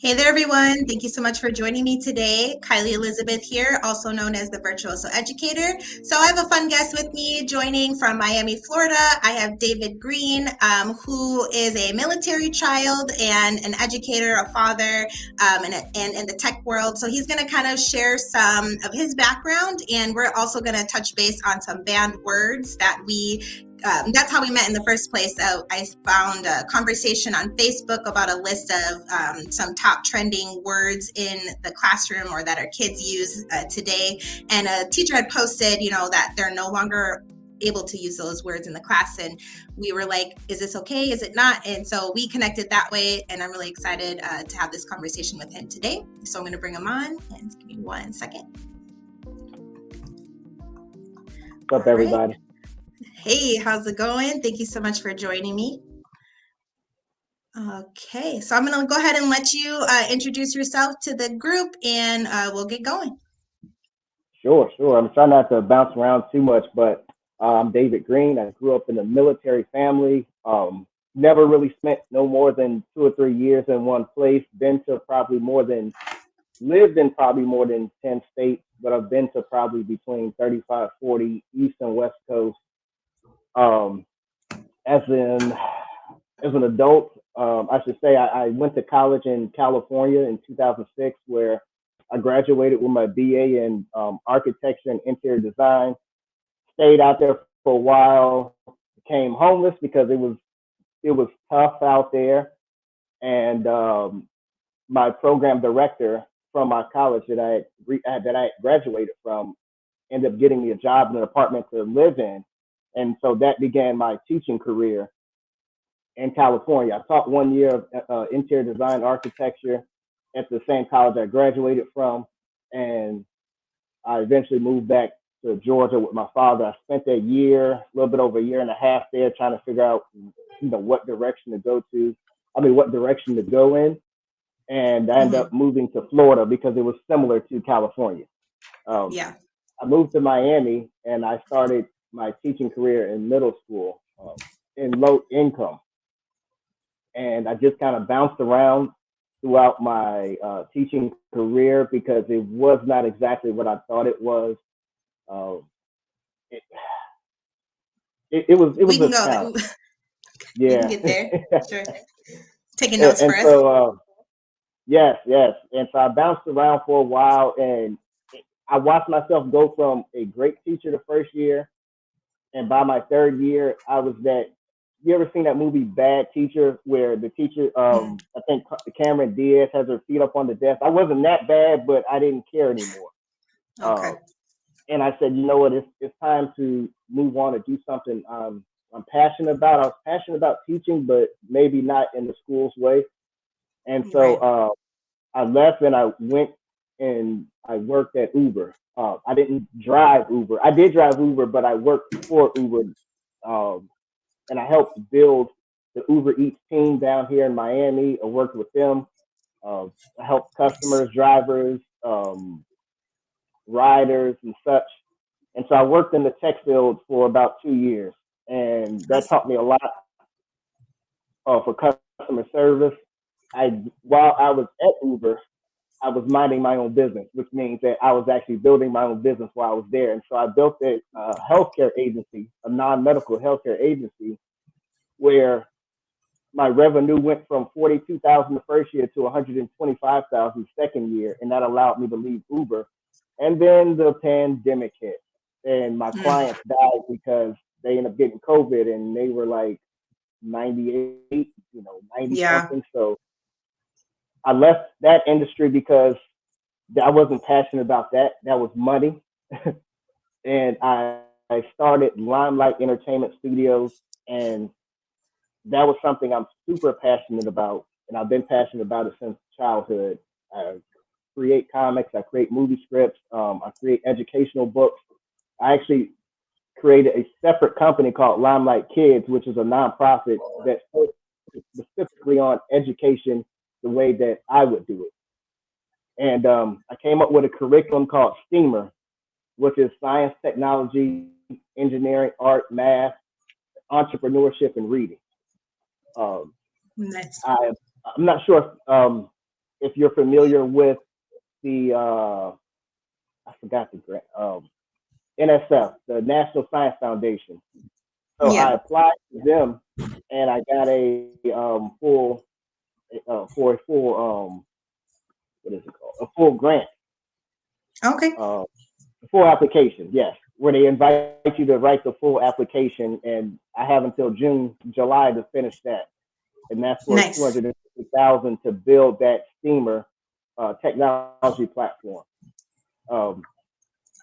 Hey there, everyone. Thank you so much for joining me today. Kylie Elizabeth here, also known as the Virtuoso Educator. So I have a fun guest with me joining from Miami, Florida. I have David Green, who is a military child and an educator, a father, and in the tech world. So he's going to kind of share some of his background, and we're also going to touch base on some banned words that that's how we met in the first place. I found a conversation on Facebook about a list of some top trending words in the classroom or that our kids use today. And a teacher had posted, that they're no longer able to use those words in the class. And we were like, is this okay? Is it not? And so we connected that way. And I'm really excited to have this conversation with him today. So I'm going to bring him on, and give me 1 second. What's up, everybody? Right. Hey, how's it going? Thank you so much for joining me. Okay, so I'm going to go ahead and let you introduce yourself to the group, and we'll get going. Sure. I'm trying not to bounce around too much, but I'm David Green. I grew up in a military family. Never really spent no more than 2 or 3 years in one place. Lived in probably more than 10 states, but I've been to probably between 35, 40 East and West Coast. As an adult, I should say I went to college in California in 2006, where I graduated with my BA in architecture and interior design. Stayed out there for a while, became homeless because it was tough out there, and my program director from my college that I graduated from ended up getting me a job in an apartment to live in, and so that began my teaching career in California. I taught 1 year of interior design architecture at the same college I graduated from, and I eventually moved back to Georgia with my father. I spent a little bit over a year and a half there, trying to figure out, what direction to go in, and I ended up moving to Florida because it was similar to California. Yeah. I moved to Miami, and I started my teaching career in middle school in low income. And I just kind of bounced around throughout my teaching career because it was not exactly what I thought it was. It, it was We can a go. challenge. We Yeah. can get there. Sure. Taking notes and for us. so yes. And so I bounced around for a while, and I watched myself go from a great teacher the first year, and by my third year, I was that. You ever seen that movie Bad Teacher, where the teacher, I think Cameron Diaz has her feet up on the desk? I wasn't that bad, but I didn't care anymore. Okay. And I said, you know what, it's time to move on and do something I'm passionate about. I was passionate about teaching, but maybe not in the school's way. And so I left and I went and I worked at Uber. I didn't drive Uber. I did drive Uber, but I worked for Uber, and I helped build the Uber Eats team down here in Miami. I worked with them. I helped customers, drivers, riders, and such. And so I worked in the tech field for about 2 years, and that taught me a lot for customer service. While I was at Uber, I was minding my own business, which means that I was actually building my own business while I was there. And so I built a healthcare agency, a non-medical healthcare agency, where my revenue went from 42,000 the first year to 125,000 second year, and that allowed me to leave Uber. And then the pandemic hit, and my clients died because they ended up getting COVID, and they were like 98, 90 something. So I left that industry because I wasn't passionate about that. That was money. And I started Limelight Entertainment Studios, and that was something I'm super passionate about, and I've been passionate about it since childhood. I create comics, I create movie scripts, I create educational books. I actually created a separate company called Limelight Kids, which is a nonprofit that's specifically on education the way that I would do it. And I came up with a curriculum called STEAMer, which is science, technology, engineering, art, math, entrepreneurship, and reading. Nice. I'm not sure if you're familiar with the I forgot the grant NSF, the National Science Foundation. So I Yeah. applied to them, and I got a full for a full what is it called? A full grant, Okay. a full application. Yes, where they invite you to write the full application, and I have until July to finish that, and that's for two Nice. hundred and fifty thousand to build that steamer technology platform. Um,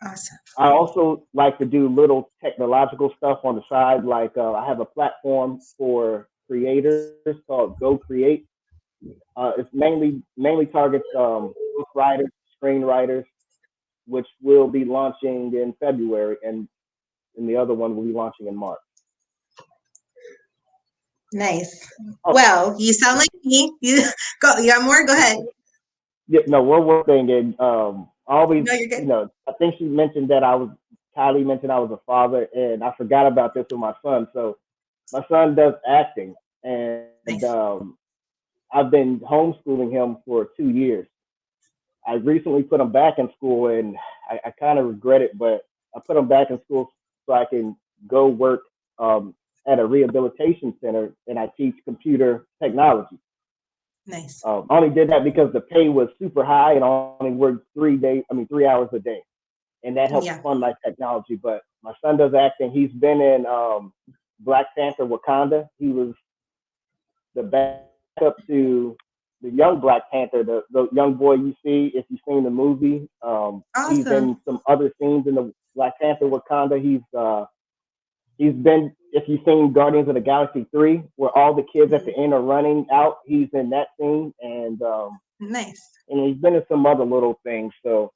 Awesome. I also like to do little technological stuff on the side. Like I have a platform for creators called Go Create. It's mainly targets book writers, screenwriters, which will be launching in February, and the other one will be launching in March. Nice. Oh, Well, you sound like me. You go. You got more? Go ahead. yeah, no, one more thing, and always, No, you're good. I think she mentioned that Kylie mentioned I was a father, and I forgot about this with my son. So my son does acting, and Nice. I've been homeschooling him for 2 years. I recently put him back in school, and I kind of regret it, but I put him back in school so I can go work at a rehabilitation center, and I teach computer technology. Nice. I only did that because the pay was super high, and I only worked 3 hours a day, and that helps Yeah. fund my technology. But my son does acting. He's been in Black Panther Wakanda. He was the backup to the young Black Panther, the young boy you see if you've seen the movie. He's Awesome. in some other scenes in the Black Panther Wakanda. He's been, if you've seen Guardians of the Galaxy 3, where all the kids at the end are running out, he's in that scene, Nice. and he's been in some other little things. So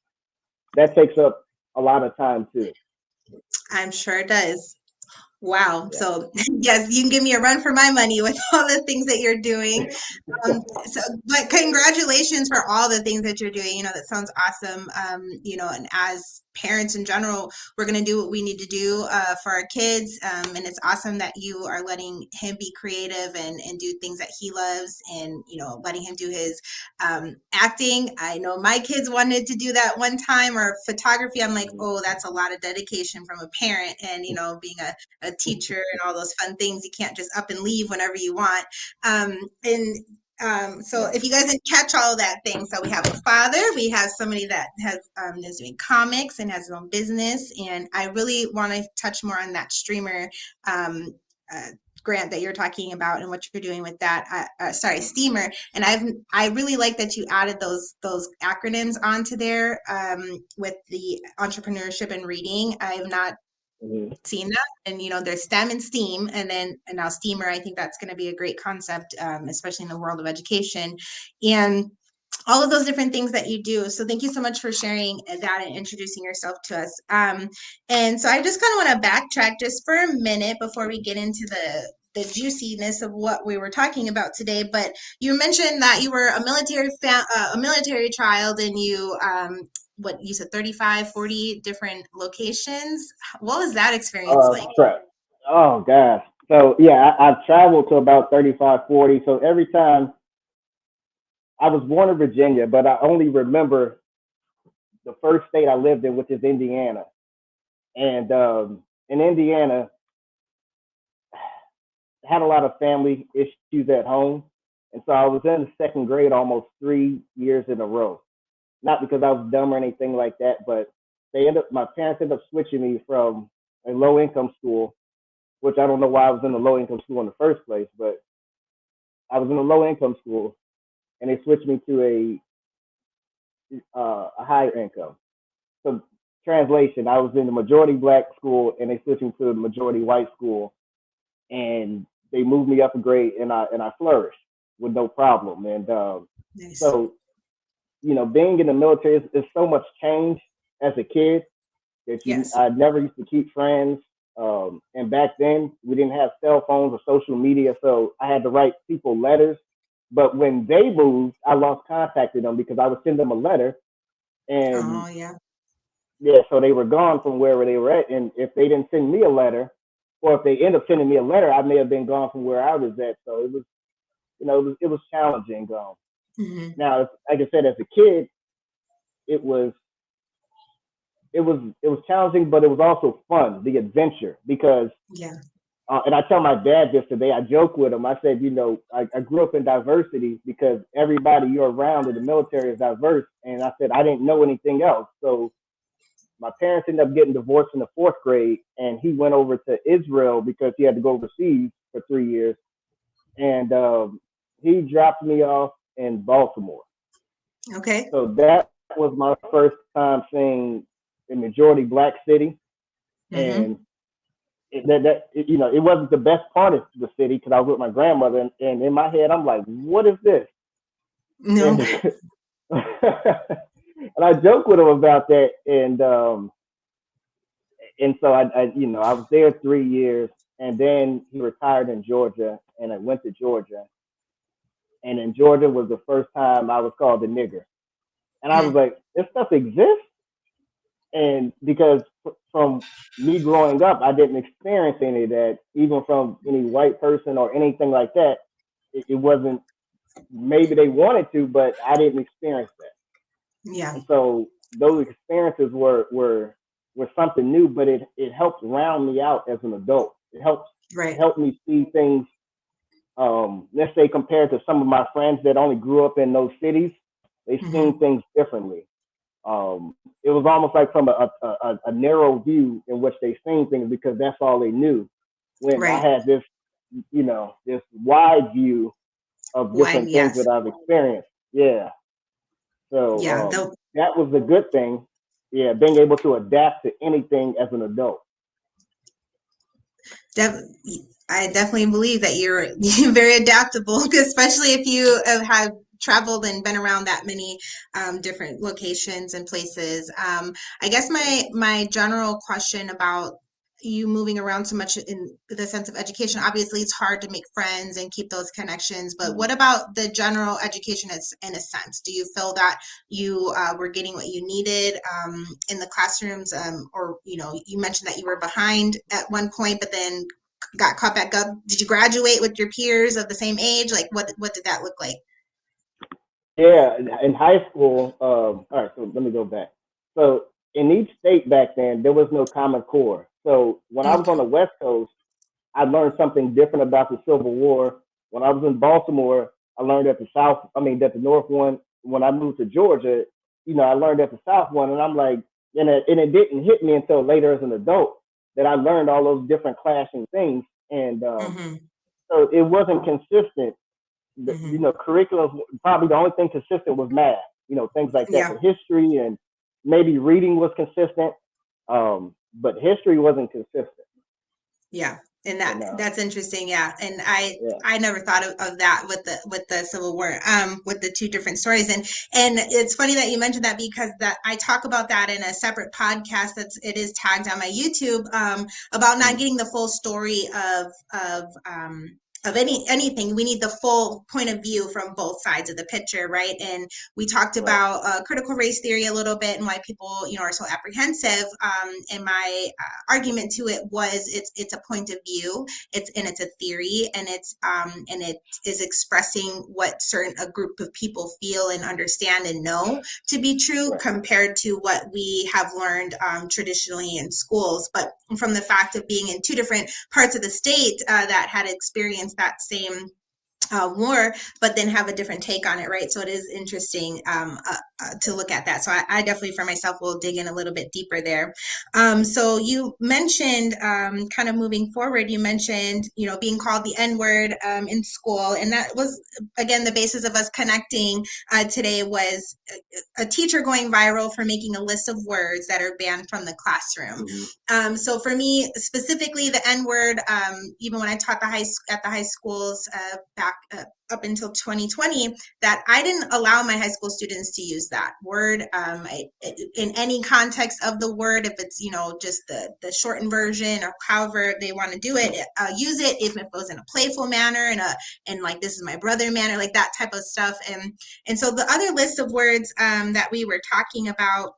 that takes up a lot of time too. I'm sure it does. Wow. Yeah. So yes, you can give me a run for my money with all the things that you're doing. But congratulations for all the things that you're doing. That sounds awesome. And as parents in general, we're going to do what we need to do for our kids. And it's awesome that you are letting him be creative and do things that he loves and, letting him do his acting. I know my kids wanted to do that one time, or photography. I'm like, oh, that's a lot of dedication from a parent, and, being a teacher and all those fun things. You can't just up and leave whenever you want. So Yeah. if you guys didn't catch all of that thing, so we have a father, we have somebody that has is doing comics and has his own business, and I really want to touch more on that streamer um, uh, grant that you're talking about and what you're doing with that. Sorry, steamer. And I really like that you added those acronyms onto there with the entrepreneurship and reading. I've not Mm-hmm. seen that, and there's STEM and STEAM, and now steamer. I think that's going to be a great concept, especially in the world of education and all of those different things that you do. So thank you so much for sharing that and introducing yourself to us. And so I just kind of want to backtrack just for a minute before we get into the juiciness of what we were talking about today. But you mentioned that you were a military child, and you what you said 35, 40 different locations. What was that experience like? Correct. Oh gosh. So yeah, I've traveled to about 35, 40. So every time I was born in Virginia, but I only remember the first state I lived in, which is Indiana. And in Indiana, I had a lot of family issues at home. And so I was in the second grade almost 3 years in a row. Not because I was dumb or anything like that, but my parents ended up switching me from a low income school, which I don't know why I was in a low income school in the first place, but I was in a low income school and they switched me to a higher income. So translation, I was in the majority black school and they switched me to the majority white school, and they moved me up a grade, and I flourished with no problem. And Nice. so being in the military is so much change as a kid that Yes. I never used to keep friends. And back then we didn't have cell phones or social media, so I had to write people letters. But when they moved, I lost contact with them because I would send them a letter, and Oh yeah. yeah, so they were gone from wherever they were at. And if they didn't send me a letter, or if they end up sending me a letter, I may have been gone from where I was at. So it was, it was challenging. Hmm. Now, like I said, as a kid, it was it was challenging, but it was also fun, the adventure, because Yeah. and I tell my dad this today. I joke with him. I said, I grew up in diversity because everybody you're around in the military is diverse, and I said I didn't know anything else. So my parents ended up getting divorced in the fourth grade, and he went over to Israel because he had to go overseas for 3 years, and he dropped me off in Baltimore. Okay. So that was my first time seeing a majority black city, Hmm. and it wasn't the best part of the city because I was with my grandmother, and in my head I'm like, what is this? No. And and I joke with him about that, and so I was there 3 years, and then he retired in Georgia, and I went to Georgia, and in Georgia was the first time I was called a nigger, and I was Mm. like, this stuff exists, and because from me growing up, I didn't experience any of that, even from any white person or anything like that. It wasn't. Maybe they wanted to, but I didn't experience that. Yeah. And so those experiences were something new, but it helped round me out as an adult. It Right. helped me see things. Let's say compared to some of my friends that only grew up in those cities, they seen Hmm. things differently. It was almost like from a narrow view in which they seen things because that's all they knew. When I Right. had this wide view of Why? different things Yes. that I've experienced. Yeah. So Yeah. Though. that was the good thing. Yeah, being able to adapt to anything as an adult. Def- I definitely believe that you're very adaptable, especially if you have traveled and been around that many different locations and places. I guess my general question about you moving around so much in the sense of education, obviously it's hard to make friends and keep those connections, but Mm-hmm. what about the general education in a sense? Do you feel that you were getting what you needed in the classrooms, or you mentioned that you were behind at one point, but then got caught back up? Did you graduate with your peers of the same age? Like what did that look like? Yeah, in high school. All right, so let me go back. So in each state back then, there was no Common Core. So when I was on Okay. the West Coast, I learned something different about the Civil War. When I was in Baltimore, I learned that that the North one. When I moved to Georgia, I learned that the South one, and I'm like, and it didn't hit me until later as an adult that I learned all those different clashing things, and Mm-hmm. so it wasn't consistent. Mm-hmm. Curriculum probably the only thing consistent was math, things like that. Yeah. But history and maybe reading was consistent, but history wasn't consistent. Yeah, and And that's interesting. Yeah, and I yeah. I never thought of that with the Civil War, with the two different stories, and it's funny that you mentioned that because that I talk about that in a separate podcast it is tagged on my YouTube, about not Mm, getting the full story of anything. We need the full point of view from both sides of the picture, right? And we talked right. about critical race theory a little bit and why people are so apprehensive. And my argument to it was it's a point of view, it's a theory, and it is expressing what a group of people feel and understand and know to be true Right. compared to what we have learned traditionally in schools. But from the fact of being in two different parts of the state that had experienced that same war, but then have a different take on it, right? So it is interesting to look at that. So I definitely, for myself, will dig in a little bit deeper there. So you mentioned, kind of moving forward, you mentioned, being called the N word in school, and that was again the basis of us connecting today. Was a teacher going viral for making a list of words that are banned from the classroom. Mm-hmm. So for me specifically, the N word, even when I taught at the high schools back up until 2020, that I didn't allow my high school students to use that word in any context of the word. If it's just the shortened version or however they want to do it, use it. If it was in a playful manner and like this is my brother manner, like that type of stuff. And so the other list of words that we were talking about,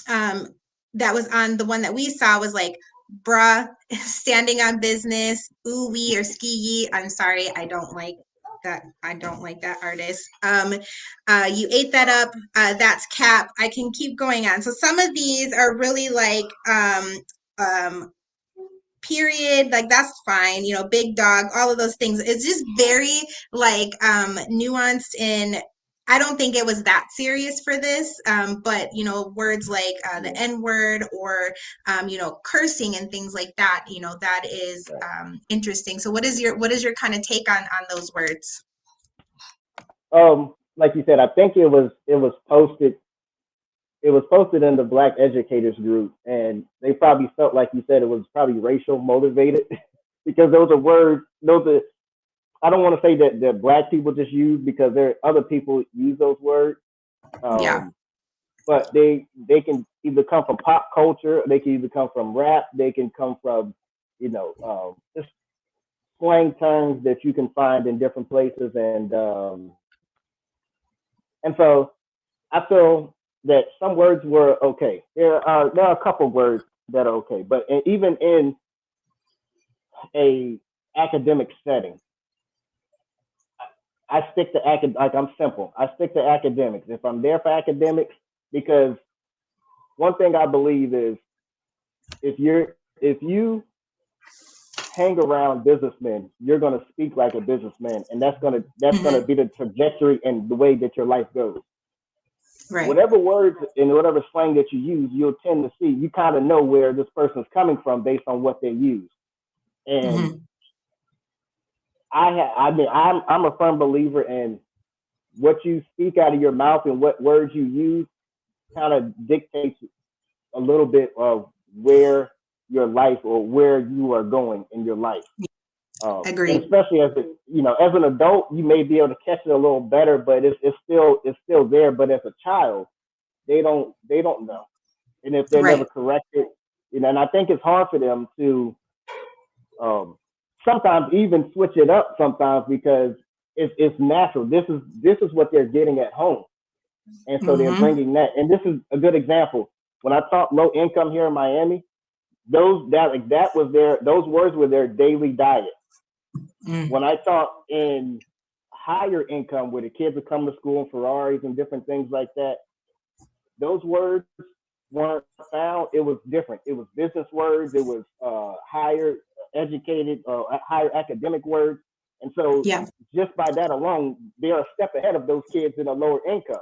um, that was on the one that we saw was like bruh, standing on business, ooh wee or ski yee. I'm sorry, I don't like that I don't like that artist. You ate that up. That's cap. I can keep going on. So some of these are really like um, period, like that's fine, big dog, all of those things. It's just very like nuanced, and I don't think it was that serious for this, but words like the N word, or cursing and things like that, that is Right. interesting. So what is your kind of take on those words? Like you said, I think it was posted in the Black Educators group, and they probably felt like you said it was probably racial motivated because those are words. Those are I don't want to say that Black people just use because there are other people use those words. Yeah. Um, but they can either come from pop culture, they can either come from rap, they can come from just slang terms that you can find in different places, and so I feel that some words were okay. There are a couple words that are okay, but even in a academic setting, I stick to like I'm simple. I stick to academics. If I'm there for academics, because one thing I believe is if you hang around businessmen, you're gonna speak like a businessman, and that's gonna Hmm. be the trajectory and the way that your life goes. Right. Whatever words and whatever slang that you use, you'll tend to see. You kind of know where this person's coming from based on what they use. And Hmm. I'm a firm believer in what you speak out of your mouth and what words you use kind of dictates a little bit of where your life or where you are going in your life. And Agreed. especially as an adult, you may be able to catch it a little better, but it's still there. But as a child, they don't know, and if they're never Right. corrected, and I think it's hard for them to um, sometimes even switch it up sometimes because it's natural. This is what they're getting at home, and so they're Hmm. bringing that. And this is a good example. When I taught low income here in Miami, those words were their daily diet. Mm. When I taught in higher income, where the kids would come to school in Ferraris and different things like that, those words weren't found. It was different. It was business words. It was higher educated, higher academic words. And so Yeah. just by that alone, they're a step ahead of those kids in a lower income.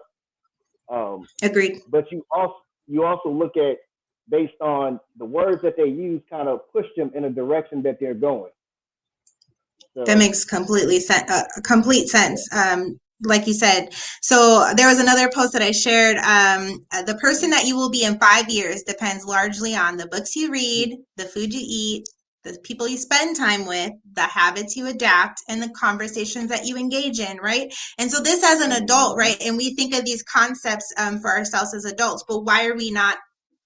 Um, Agreed. but you also look at based on the words that they use, kind of push them in a direction that they're going. That So makes complete yeah, sense. Like you said. So there was another post that I shared. The person that you will be in 5 years depends largely on the books you read, the food you eat, the people you spend time with, the habits you adapt, and the conversations that you engage in, right? And so this as an adult, mm-hmm. right? And we think of these concepts for ourselves as adults, but why are we not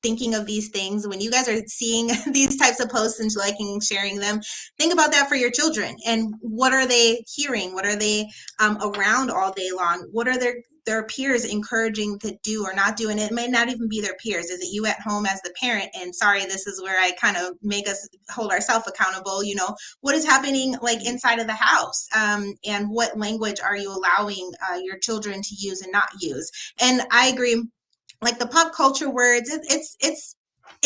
thinking of these things when you guys are seeing these types of posts and liking and sharing them? Think about that for your children, and what are they hearing, what are they around all day long, what are their peers encouraging to do or not do. And it may not even be their peers. Is it you at home as the parent? And sorry, this is where I kind of make us hold ourselves accountable. What is happening like inside of the house, and what language are you allowing your children to use and not use? And I agree, like the pop culture words, it's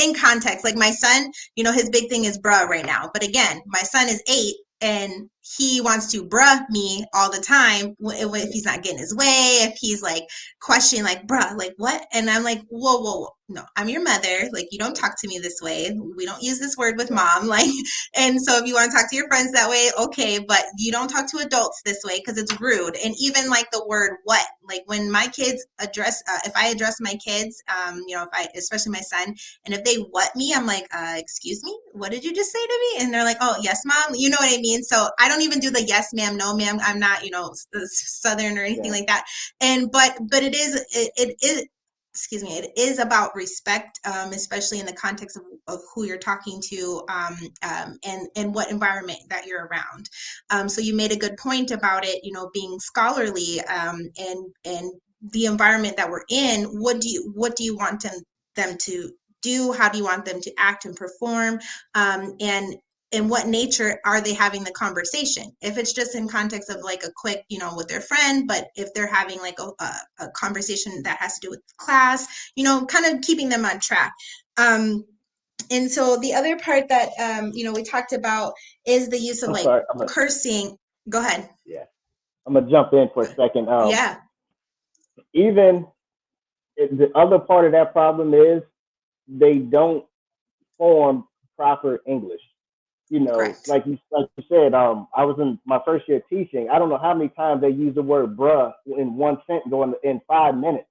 in context. Like my son, his big thing is bruh right now. But again, my son is 8 and he wants to bruh me all the time if he's not getting his way, if he's like questioning, like, bruh, like what? And I'm like, whoa, whoa, whoa. No, I'm your mother. Like, you don't talk to me this way. We don't use this word with Right. mom. Like, and so if you want to talk to your friends that way, okay, but you don't talk to adults this way because it's rude. And even like the word what, like when my kids if I address my kids, if I, especially my son, and if they what me, I'm like, excuse me, what did you just say to me? And they're like, oh, yes, mom. You know what I mean? So I don't even do the yes, ma'am, no, ma'am. I'm not, Southern or anything Yeah. like that. And, but it is, excuse me, it is about respect, especially in the context of who you're talking to, and what environment that you're around. So you made a good point about it, being scholarly, and the environment that we're in. What do you want them to do? How do you want them to act and perform? And in what nature are they having the conversation? If it's just in context of like a quick, with their friend, but if they're having like a conversation that has to do with class, kind of keeping them on track. And so the other part that, we talked about is the use of I'm like sorry. cursing. Go ahead. Yeah. I'm gonna jump in for a second. Yeah, Even the other part of that problem is they don't form proper English. correct. Like you said, I was in my first year teaching. I don't know how many times they use the word bruh in one sentence going in 5 minutes.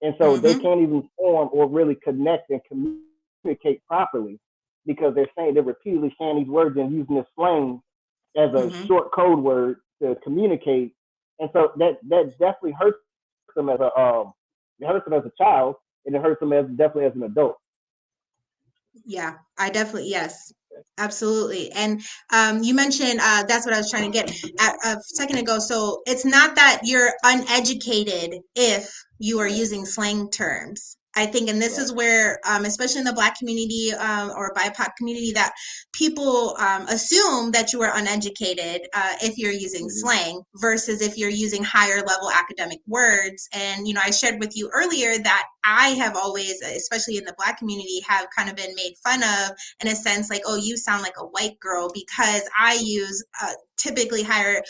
And so they Mm-hmm. can't even form or really connect and communicate properly because they're repeatedly saying these words and using this slang as a Mm-hmm. short code word to communicate. And so that definitely hurts them as it hurts them as a child, and it hurts them as definitely as an adult. Yeah, I definitely, yes, absolutely. And you mentioned that's what I was trying to get at a second ago. So it's not that you're uneducated if you are using slang terms. I think, and this Right. is where, especially in the Black community or BIPOC community, that people assume that you are uneducated if you're using Mm-hmm. slang versus if you're using higher level academic words. And, I shared with you earlier that I have always, especially in the Black community, have kind of been made fun of in a sense like, oh, you sound like a white girl because I use typically higher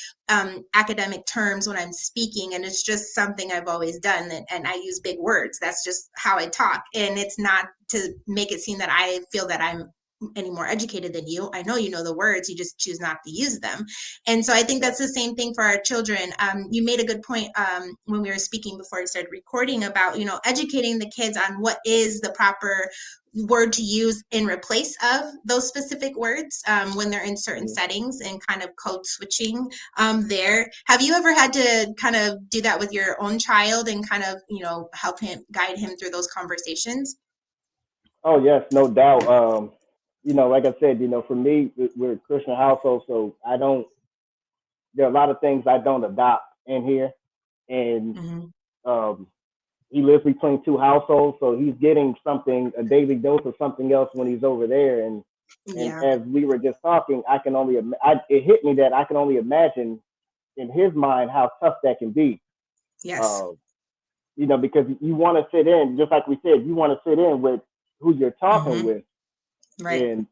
academic terms when I'm speaking. And it's just something I've always done. And I use big words. That's just how I talk. And it's not to make it seem that I feel that I'm any more educated than you. I know you know the words, you just choose not to use them. And so I think Right. that's the same thing for our children. You made a good point when we were speaking before we started recording about, educating the kids on what is the proper word to use in replace of those specific words when they're in certain Mm-hmm. settings, and kind of code switching there. Have you ever had to kind of do that with your own child and kind of, help him, guide him through those conversations? Oh yes, no doubt. Like I said, for me, we're a Christian household, so I don't. There are a lot of things I don't adopt in here, and Mm-hmm. um, he lives between two households, so he's getting something, a daily dose of something else when he's over there. And Yeah. as we were just talking, it hit me that I can only imagine in his mind how tough that can be. Yes. Uh, because you want to fit in, just like we said, you want to fit in with who you're talking Mm-hmm. with, Right. and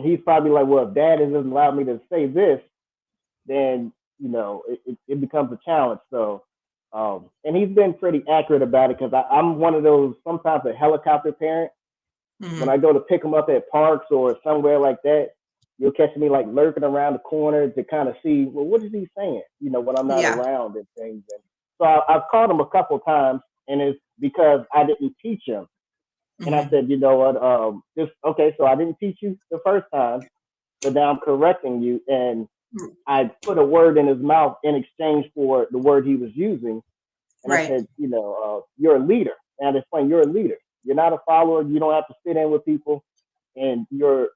he's probably like, well, if dad doesn't allow me to say this, then it becomes a challenge. So, and he's been pretty accurate about it because I'm one of those sometimes a helicopter parent. When Mm-hmm. I go to pick him up at parks or somewhere like that, you'll catch me like lurking around the corner to kind of see, well, what is he saying? When I'm not Yeah. around and things. And so I've caught him a couple times, and it's because I didn't teach him. And I Mm-hmm. said, you know what? Just okay. So I didn't teach you the first time, but now I'm correcting you, and I put a word in his mouth in exchange for the word he was using. And I Right. said, you're a leader. And I explained, you're a leader. You're not a follower. You don't have to fit in with people. And you're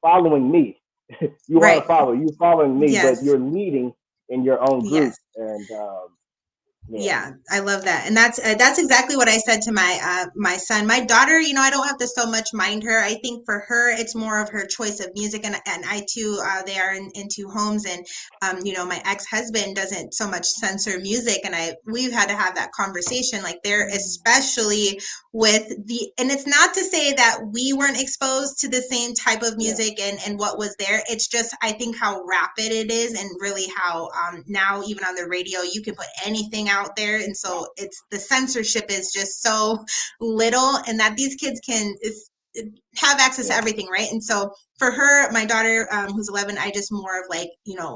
following me. You are a Right. follower. You're following me, but Yes. you're leading in your own group. Yes. And yeah, Yeah, I love that, and that's exactly what I said to my son. My daughter, I don't have to so much mind her. I think for her, it's more of her choice of music, and I too. They are in two homes, and my ex husband doesn't so much censor music, and we've had to have that conversation. Like there, especially with and it's not to say that we weren't exposed to the same type of yeah, music and what was there. It's just I think how rapid it is, and really how now even on the radio you can put anything out there, and so it's the censorship is just so little, and that these kids can have access to yeah, everything, right? And so for her, my daughter, who's 11, I just more of like,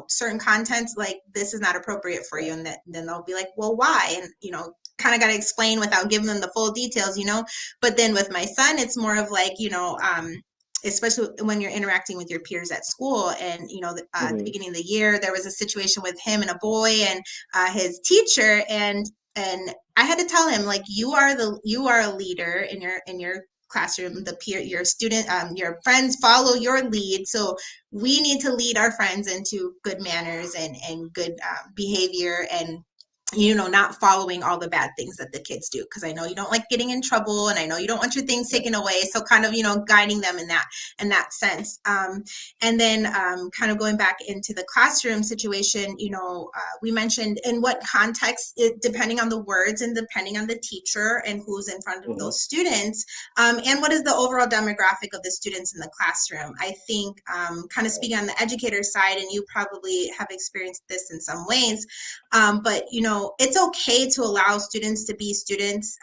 certain contents like this is not appropriate for you, right. and then they'll be like, well, why? And kind of got to explain without giving them the full details. But then with my son, it's more of like, especially when you're interacting with your peers at school. And at the Mm-hmm. beginning of the year, there was a situation with him and a boy and his teacher, and I had to tell him, like, you are a leader in your classroom. The peer, your student, your friends follow your lead, so we need to lead our friends into good manners and good behavior, and not following all the bad things that the kids do, because I know you don't like getting in trouble, and I know you don't want your things Right. taken away. So kind of, guiding them in that sense. And then kind of going back into the classroom situation, we mentioned in what context, depending on the words and depending on the teacher and who's in front of Mm-hmm. those students, and what is the overall demographic of the students in the classroom. I think kind of Right. speaking on the educator side, and you probably have experienced this in some ways, but it's okay to allow students to be students,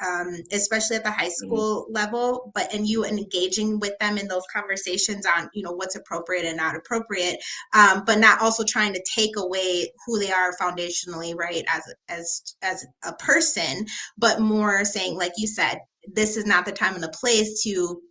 especially at the high Mm-hmm. school level. And you engaging with them in those conversations on what's appropriate and not appropriate, but not also trying to take away who they are foundationally, right, as a person, but more saying, like you said, this is not the time and the place to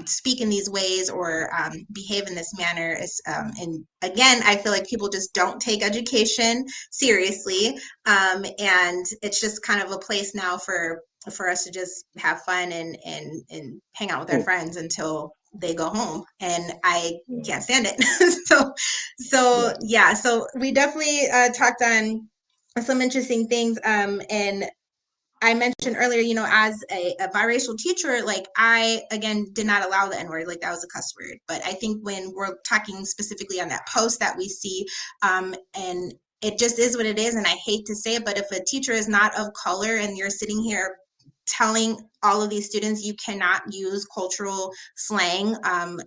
speak in these ways or behave in this manner. And again, I feel like people just don't take education seriously, and it's just kind of a place now for us to just have fun and hang out with our friends until they go home, and I Mm-hmm. can't stand it. so Yeah. yeah, so we definitely talked on some interesting things, and I mentioned earlier, as a biracial teacher, like I, again, did not allow the N word, like that was a cuss word. But I think when we're talking specifically on that post that we see, and it just is what it is. And I hate to say it, but if a teacher is not of color and you're sitting here telling all of these students you cannot use cultural slang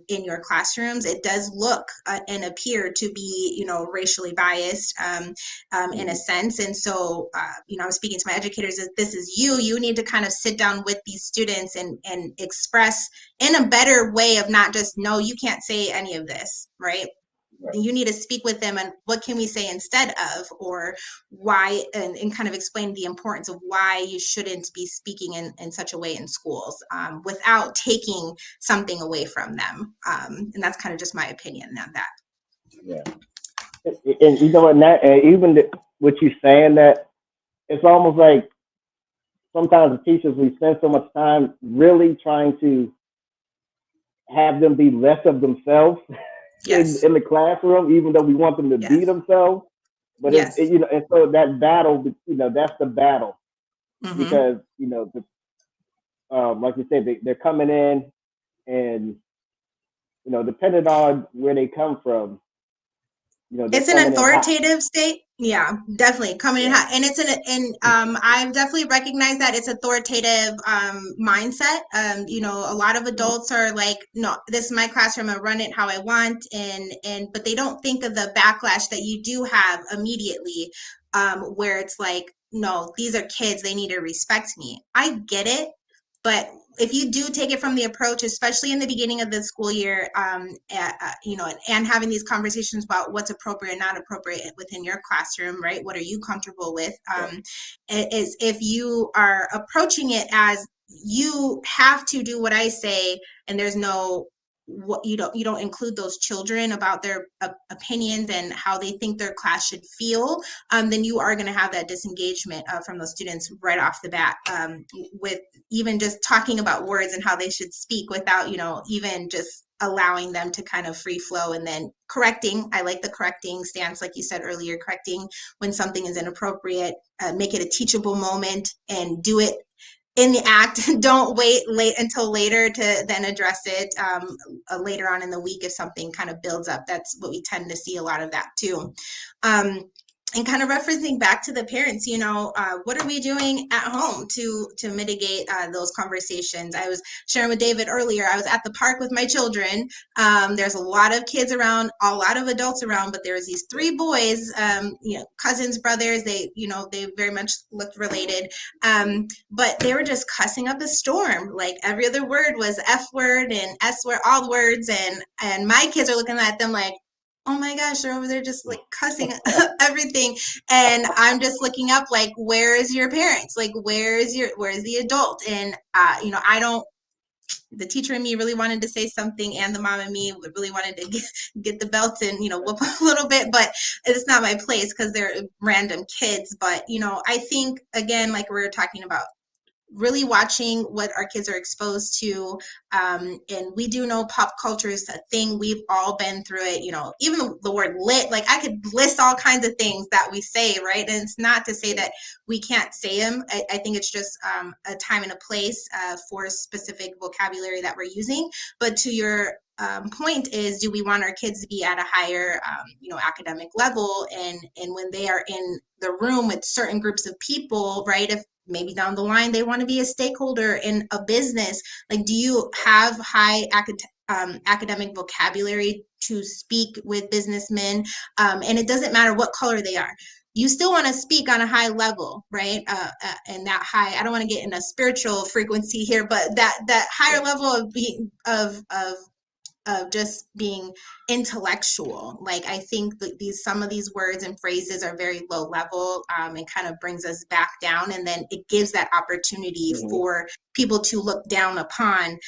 in your classrooms, it does look and appear to be, racially biased, in a Mm-hmm. sense. And so, I'm speaking to my educators that this is you need to kind of sit down with these students and express in a better way of not just, no, you can't say any of this, right? Right. You need to speak with them and what can we say instead of, or why, and kind of explain the importance of why you shouldn't be speaking in such a way in schools, without taking something away from them. And that's kind of just my opinion on that. Yeah. And you know what? That and even what you saying that it's almost like sometimes the teachers we spend so much time really trying to have them be less of themselves Yes. in the classroom, even though we want them to be Yes. themselves. But Yes. and so that battle, that's the battle Mm-hmm. because like you said, they're coming in and depending on where they come from, they're It's an coming in hot. authoritative state. Yeah, definitely coming in Yeah. hot. And it's I've definitely recognized that it's authoritative mindset. A lot of Mm-hmm. adults are like, no, this is my classroom, I run it how I want, and but they don't think of the backlash that you do have immediately, where it's like, no, these are kids, they need to respect me. I get it, but if you do take it from the approach, especially in the beginning of the school year, and having these conversations about what's appropriate and not appropriate within your classroom, right? What are you comfortable with? Right. Is if you are approaching it as you have to do what I say, and there's no what you don't include those children about their opinions and how they think their class should feel, then you are going to have that disengagement from those students right off the bat, with even just talking about words and how they should speak without, even just allowing them to kind of free flow, and then correcting. I like the correcting stance, like you said earlier, correcting when something is inappropriate, make it a teachable moment and do it in the act. Don't wait late until later to then address it, later on in the week if something kind of builds up. That's what we tend to see a lot of that too. um, and kind of referencing back to the parents, what are we doing at home to mitigate those conversations? I was sharing with David earlier, I was at the park with my children. There's a lot of kids around, a lot of adults around, but there's these three boys, cousins, brothers. They very much looked related, but they were just cussing up a storm. Like every other word was F word and S word, all words, and my kids are looking at them like, oh my gosh, they're over there just like cussing everything. And I'm just looking up like, where is your parents? Like, where's the adult? And I don't, the teacher and me really wanted to say something, and the mom and me really wanted to get the belt and whoop a little bit, but it's not my place because they're random kids. But I think, again, like we were talking about really watching what our kids are exposed to. And we do know pop culture is a thing. We've all been through it. Even the word lit, like I could list all kinds of things that we say, right? And it's not to say that we can't say them. I think it's just a time and a place for specific vocabulary that we're using. But to your point is, do we want our kids to be at a higher, academic level? And when they are in the room with certain groups of people, right? If maybe down the line they want to be a stakeholder in a business, like, do you have high academic vocabulary to speak with businessmen? And it doesn't matter what color they are. You still want to speak on a high level, right? And that high, I don't want to get in a spiritual frequency here, but that higher level of being of just being intellectual. Like, I think that some of these words and phrases are very low level, and kind of brings us back down, and then it gives that opportunity for people to look down upon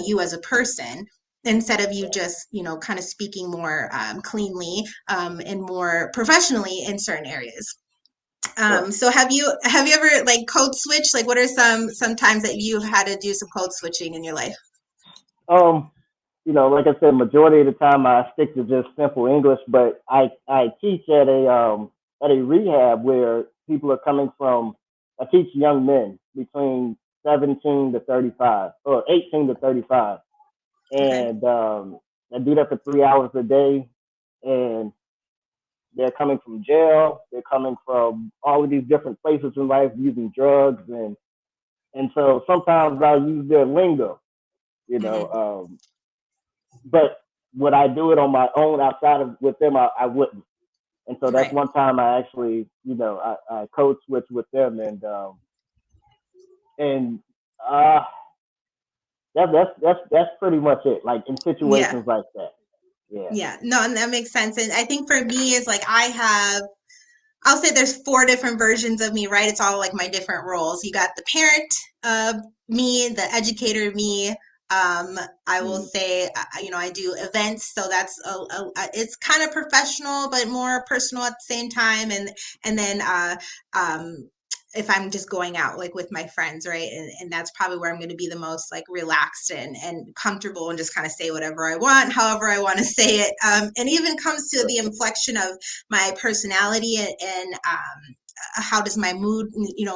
you as a person, instead of you just kind of speaking more cleanly and more professionally in certain areas. So have you ever like code switched? Like, what are some times that you've had to do some code switching in your life? Like I said, majority of the time I stick to just simple English, but I teach at a rehab where people are coming from. I teach young men between 17 to 35 or 18 to 35, Okay. and I do that for 3 hours a day, and they're coming from jail. They're coming from all of these different places in life, using drugs, and so sometimes I use their lingo, you know. But would I do it on my own outside of with them? I wouldn't. And so that's Right. one time I actually, I code switch with them, and uh, that's pretty much it. Like in Yeah. situations like that, yeah. Yeah. No, and that makes sense. And I think for me is like I'll say there's 4 different versions of me, right? It's all like my different roles. You got the parent me, the educator me. I will say, I do events, so that's it's kind of professional, but more personal at the same time. And then if I'm just going out like with my friends, right? And that's probably where I'm going to be the most like relaxed and comfortable and just kind of say whatever I want, however I want to say it. And even comes to the inflection of my personality and how does my mood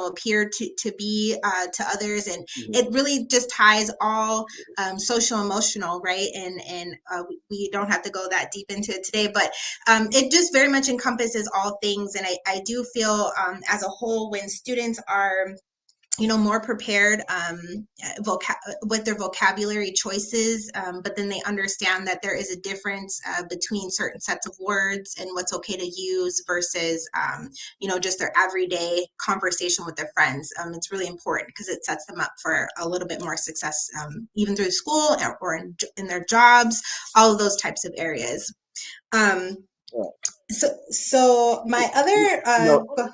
appear to be to others, and it really just ties all social emotional, right? And we don't have to go that deep into it today, but it just very much encompasses all things. And I do feel as a whole, when students are more prepared with their vocabulary choices, but then they understand that there is a difference between certain sets of words and what's okay to use versus, just their everyday conversation with their friends. It's really important because it sets them up for a little bit more success, even through school or in their jobs, all of those types of areas. Um, Yeah. so my other, You know,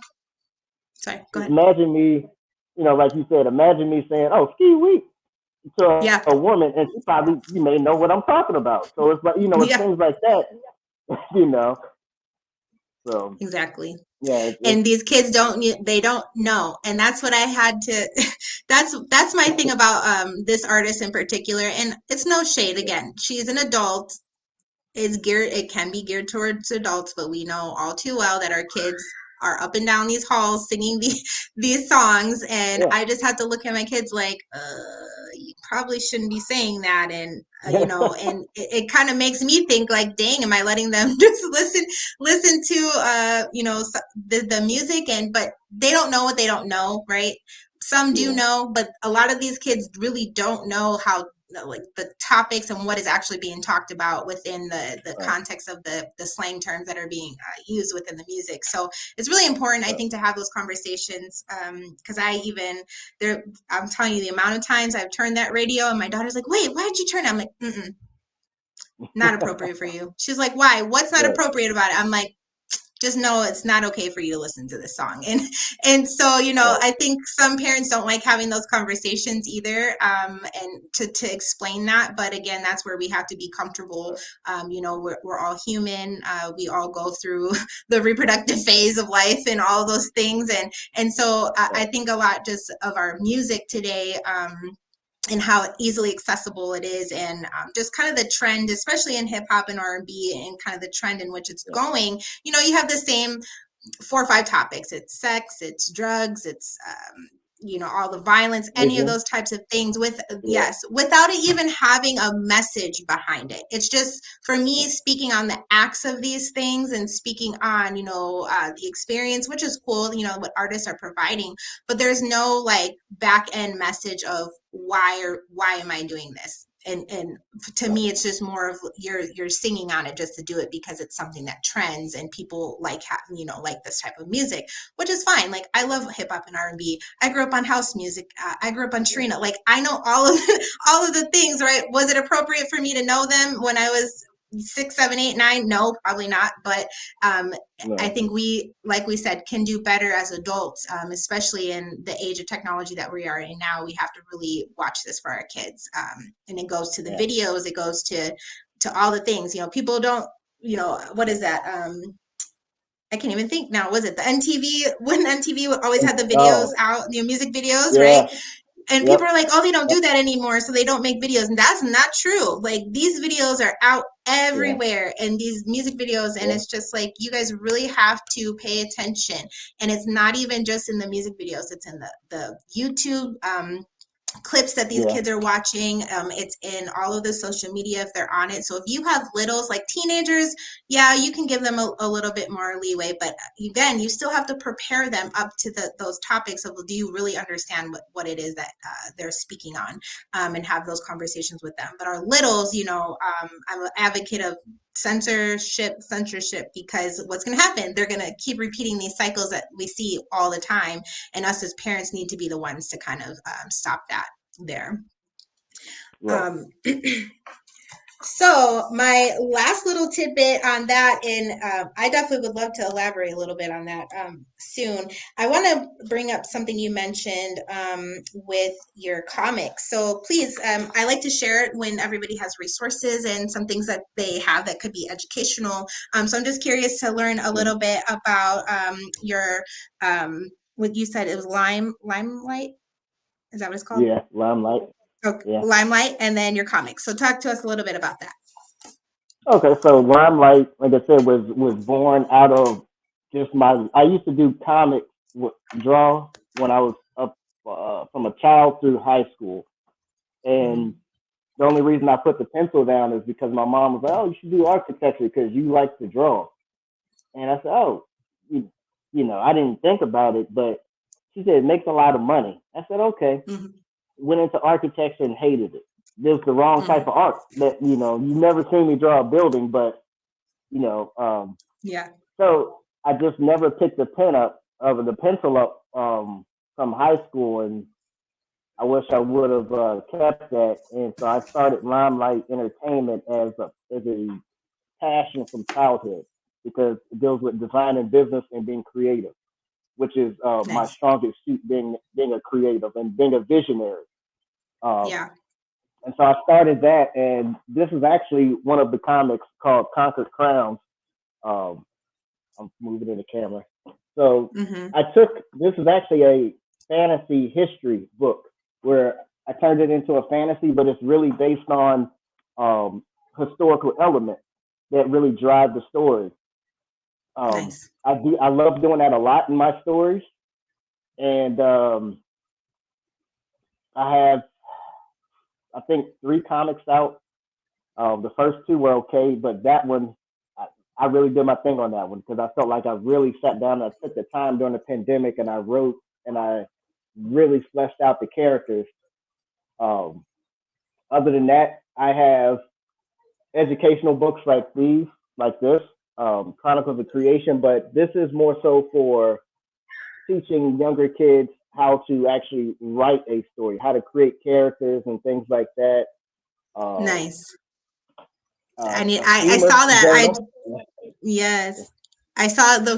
sorry, go ahead. imagine me, like you said, imagine me saying, "Oh, ski week" to Yeah, a woman, and she probably you may know what I'm talking about. So it's like it's yeah, things like that, you know. So exactly. yeah, And these kids they don't know, and that's what I had to that's my thing about this artist in particular. And it's no shade, again, she's an adult. It can be geared towards adults, but we know all too well that our kids are up and down these halls singing these songs, and yeah, I just have to look at my kids like, you probably shouldn't be saying that. And and it kind of makes me think like, dang, am I letting them just listen to the music? And but they don't know what they don't know, right? Some do yeah, know, but a lot of these kids really don't know how, like, the topics and what is actually being talked about within the right, context of the slang terms that are being used within the music. So it's really important, I right. think, to have those conversations, because I'm telling you, the amount of times I've turned that radio and my daughter's like, wait, why did you turn it? I'm like, not appropriate for you. She's like, why? What's not Right. appropriate about it? I'm like, just know it's not okay for you to listen to this song. And so, you know, Right. I think some parents don't like having those conversations either, and to explain that. But again, that's where we have to be comfortable. You know, we're all human. We all go through the reproductive phase of life and all those things. And so I Right. think a lot just of our music today, and how easily accessible it is, and just kind of the trend, especially in hip hop and R&B, and kind of the trend in which it's Yeah. going. You know, you have the same 4 or 5 topics. It's sex, it's drugs, it's you know, all the violence, any of Vision. those types of things, with Yeah. yes, without it even having a message behind it. It's just, for me, speaking on the acts of these things, and speaking on, you know, the experience, which is cool, you know, what artists are providing, but there's no like back end message of why am I doing this. And to Right. me, it's just more of you're singing on it just to do it because it's something that trends and people like you know, like this type of music, which is fine. Like, I love hip hop and R&B. I grew up on house music. I grew up on Yeah. Trina. Like, I know all of all of the things, right? Was it appropriate for me to know them when I was 6, 7, 8, 9? No, probably not. But um, I No. think we, like we said, can do better as adults, especially in the age of technology that we are in now. We have to really watch this for our kids. And it goes to the Yeah. videos, it goes to all the things. You know, people don't, you know, what is that? I can't even think now. Was it the MTV, when MTV always had the videos Oh. out, you know, music videos, right? Yeah. And people Yep. are like, oh, they don't do that anymore, so they don't make videos. And that's not true. Like, these videos are out Yeah. everywhere, and these music videos, and Yeah. it's just like, you guys really have to pay attention. And it's not even just in the music videos, it's in the YouTube clips that these Yeah. kids are watching. It's in all of the social media if they're on it. So if you have littles, like teenagers, yeah, you can give them a little bit more leeway. But again, you still have to prepare them up to those topics of, do you really understand what it is that they're speaking on, and have those conversations with them. But our littles, you know, I'm an advocate of censorship, because what's going to happen, they're going to keep repeating these cycles that we see all the time, and us as parents need to be the ones to kind of stop that there. Right. um, so my last little tidbit on that, and I definitely would love to elaborate a little bit on that soon. I want to bring up something you mentioned with your comics. So please, I like to share it when everybody has resources and some things that they have that could be educational. So I'm just curious to learn a Mm. little bit about your what you said, it was Limelight. Is that what it's called? Yeah. Limelight. Okay, Yeah. Limelight, and then your comics. So talk to us a little bit about that. Okay. So Limelight, like I said, was born out of just my. I used to do comics, draw when I was up from a child through high school, and Mhm. the only reason I put the pencil down is because my mom was like, "Oh, you should do architecture because you like to draw." And I said, "Oh, you, I didn't think about it, but she said it makes a lot of money." I said, "Okay." Mhm. Went into architecture and hated it. There's the wrong type Mhm. of art that you never seen me draw a building, but you know, Yeah. so I just never picked the pen up of the pencil up from high school, and I wish I would have kept that. And so I started Limelight Entertainment as a passion from childhood because it deals with design and business and being creative, which is my Nice. strongest suit, being a creative and being a visionary. Um, Yeah. and so I started that, and this is actually one of the comics called Conquered Crowns. Um, I'm moving in the camera. So Mhm. I took this is actually a fantasy history book where I turned it into a fantasy, but it's really based on um, historical elements that really drive the story. Nice. I love doing that a lot in my stories, and I have I think 3 comics out. The first 2 were okay, but that one, I, I really did my thing on that one because I felt like I really sat down and I took the time during the pandemic and I wrote and I really fleshed out the characters. Um, Other than that, I have educational books like this, Chronicles of Creation, but this is more so for teaching younger kids how to actually write a story, how to create characters and things like that. Um, Nice. I need. a I humor saw that. journal. Yes. I saw the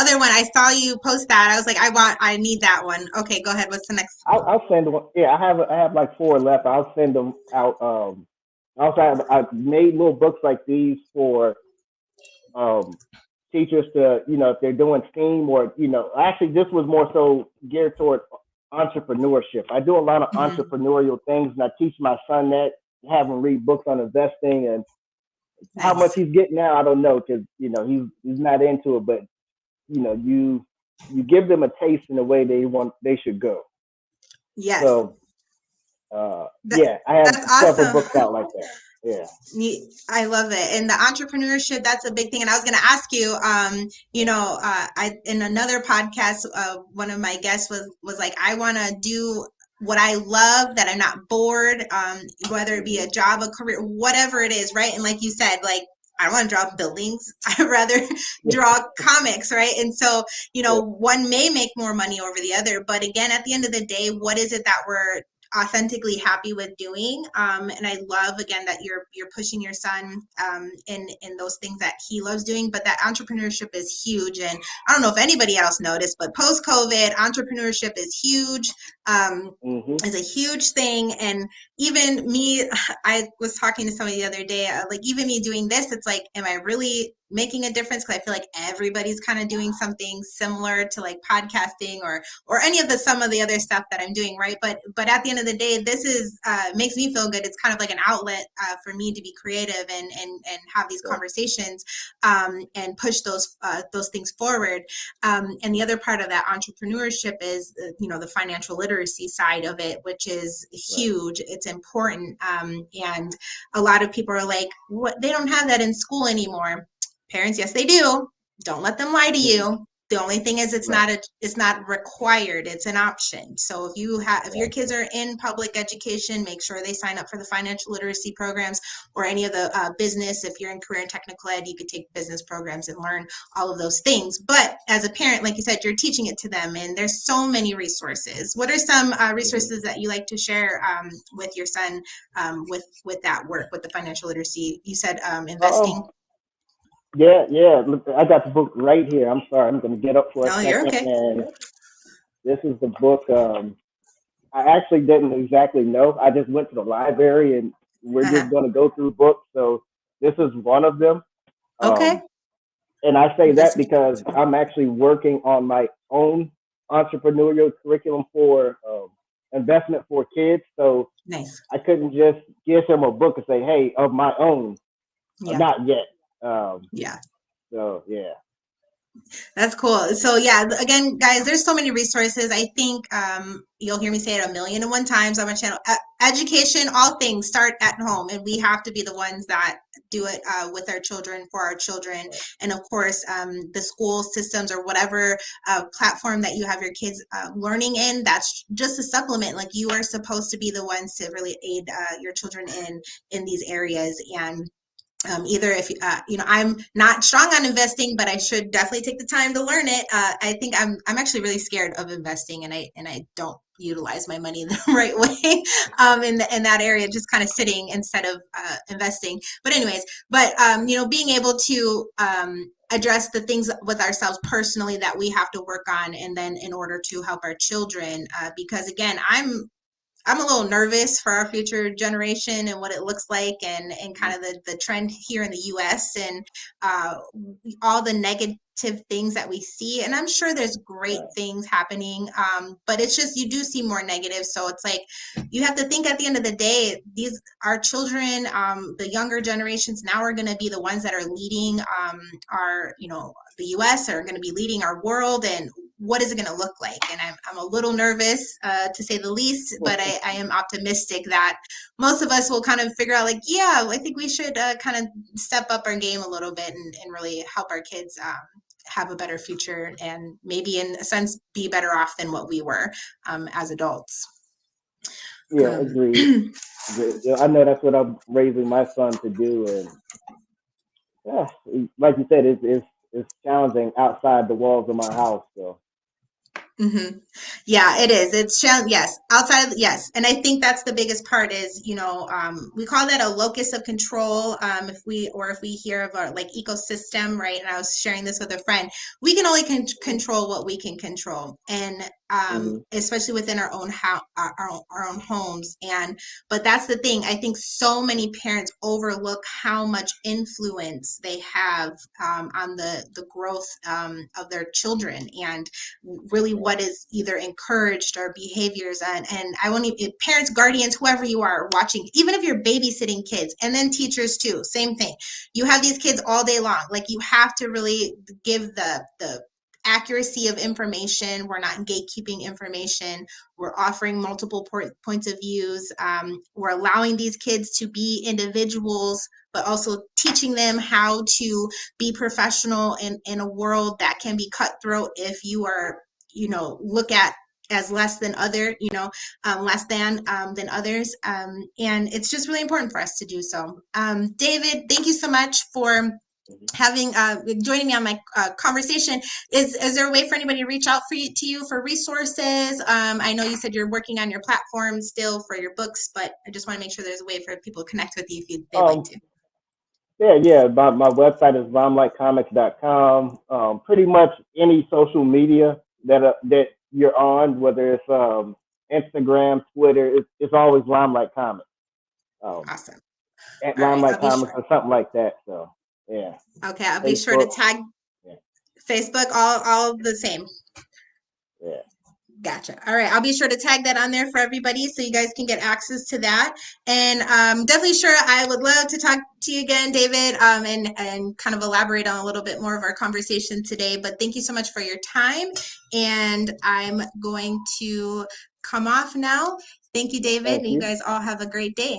other one. I saw you post that. I was like, I need that one. Okay, go ahead. What's the next? I'll send one. Yeah, I have like four left. I'll send them out. Also, I've made little books like these for um, teachers to, if they're doing STEAM or, actually this was more so geared toward entrepreneurship. I do a lot of Mhm. entrepreneurial things, and I teach my son that, have him read books on investing, and how much Nice. he's getting now, I don't know, because he's not into it, but you give them a taste in the way they should go. Yes. So That, yeah, I have that's several awesome. books out like that. Yeah. I love it. And the entrepreneurship, that's a big thing. And I was going to ask you, I in another podcast, one of my guests was like, I want to do what I love, that I'm not bored, whether it be a Hmm. job, a career, whatever it is, right? And like you said, like, I don't want to draw buildings. I'd rather draw comics, right? And so, Yeah. one may make more money over the other, but again, at the end of the day, what is it that we're authentically happy with doing, and I love again that you're pushing your son in those things that he loves doing. But that entrepreneurship is huge, and I don't know if anybody else noticed, but post COVID entrepreneurship is huge. Hmm. Is a huge thing. And even me, I was talking to somebody the other day, like even me doing this, it's like, am I really making a difference? Because I feel like everybody's kind of doing something similar to like podcasting or any of the some of the other stuff that I'm doing, right? But at the end of the day, this is makes me feel good. It's kind of like an outlet for me to be creative and have these Right. conversations, and push those things forward. And the other part of that entrepreneurship is, the financial literacy side of it, which is Right. huge. It's important, and a lot of people are like, "What? They don't have that in school anymore." Parents, yes, they do. Don't let them lie to you. The only thing is, Right. it's not required. It's an option. So if your Right. kids are in public education, make sure they sign up for the financial literacy programs or any of the business. If you're in career and technical ed, you could take business programs and learn all of those things. But as a parent, like you said, you're teaching it to them, and there's so many resources. What are some Hmm. resources that you like to share with your son, with that work, with the financial literacy? You said investing. Um. Yeah. Yeah. Look, I got the book right here. I'm sorry. I'm going to get up for a No, you're second, okay. and this is the book. I actually didn't exactly know. I just went to the library, and we're Uh-huh. just going to go through books. So this is one of them. Okay. Um, and I say that This because I'm actually working on my own entrepreneurial curriculum for investment for kids. So nice. I couldn't just give him a book and say, "Hey, of my own." Yeah. Not yet. Um, Yeah. so yeah. That's cool. So yeah, again, guys, there's so many resources. I think you'll hear me say it a million and one times on my channel. Education, all things start at home, and we have to be the ones that do it with our children, for our children, Right. and of course, the school systems or whatever platform that you have your kids learning in. That's just a supplement. Like, you are supposed to be the ones to really aid your children in these areas. And either if I'm not strong on investing, but I should definitely take the time to learn it. I think I'm actually really scared of investing, and I don't utilize my money the right way in that area, just kind of sitting instead of investing. But anyways, being able to address the things with ourselves personally that we have to work on, and then in order to help our children, because again, I'm a little nervous for our future generation and what it looks like, and kind of the trend here in the US, and uh, all the negative things that we see. And I'm sure there's great Right. things happening, but it's just you do see more negative. So it's like you have to think at the end of the day, these our children, the younger generations now are going to be the ones that are leading our, the US are going to be leading our world, and what is it going to look like? And I'm a little nervous, to say the least, but I am optimistic that most of us will kind of figure out, like, yeah, I think we should kind of step up our game a little bit, and really help our kids have a better future, and maybe in a sense be better off than what we were as adults. Yeah. Um, Agreed. Agreed. Yeah, I know that's what I'm raising my son to do, and yeah, like you said, it's challenging outside the walls of my house. So Mm-hmm. Yeah, it is. It's yes, outside of, yes. And I think that's the biggest part is, we call that a locus of control. If we hear of our like ecosystem, right? And I was sharing this with a friend, we can only control what we can control. And Hmm. especially within our own house, our own homes. But that's the thing. I think so many parents overlook how much influence they have on the growth of their children, and really Right. what is either encouraged or behaviors. And I won't even, parents, guardians, whoever you are watching, even if you're babysitting kids, and then teachers too, same thing. You have these kids all day long. Like, you have to really give the accuracy of information. We're not gatekeeping information. We're offering multiple points of views. We're allowing these kids to be individuals, but also teaching them how to be professional in a world that can be cutthroat if you are, look at as less than other, less than others. And it's just really important for us to do so. David, thank you so much for Hmm. having joining me on my conversation. Is there a way for anybody to reach out to you for resources? I know you said you're working on your platform still for your books, but I just want to make sure there's a way for people to connect with you if they'd like Um, to. yeah. My website is limelightcomics.com. Pretty much any social media that you're on, whether it's Instagram, Twitter, it's always Limelight Comics. Um, Awesome. at All right, Limelight I'll be Comics sure. or something like that. So yeah, Okay, I'll be sure to Facebook. tag Yeah, Facebook, all the same. yeah. Gotcha. All right. I'll be sure to tag that on there for everybody so you guys can get access to that. And definitely sure I would love to talk to you again, David, and kind of elaborate on a little bit more of our conversation today. But thank you so much for your time. And I'm going to come off now. Thank you, David. Thank And you you. guys all have a great day.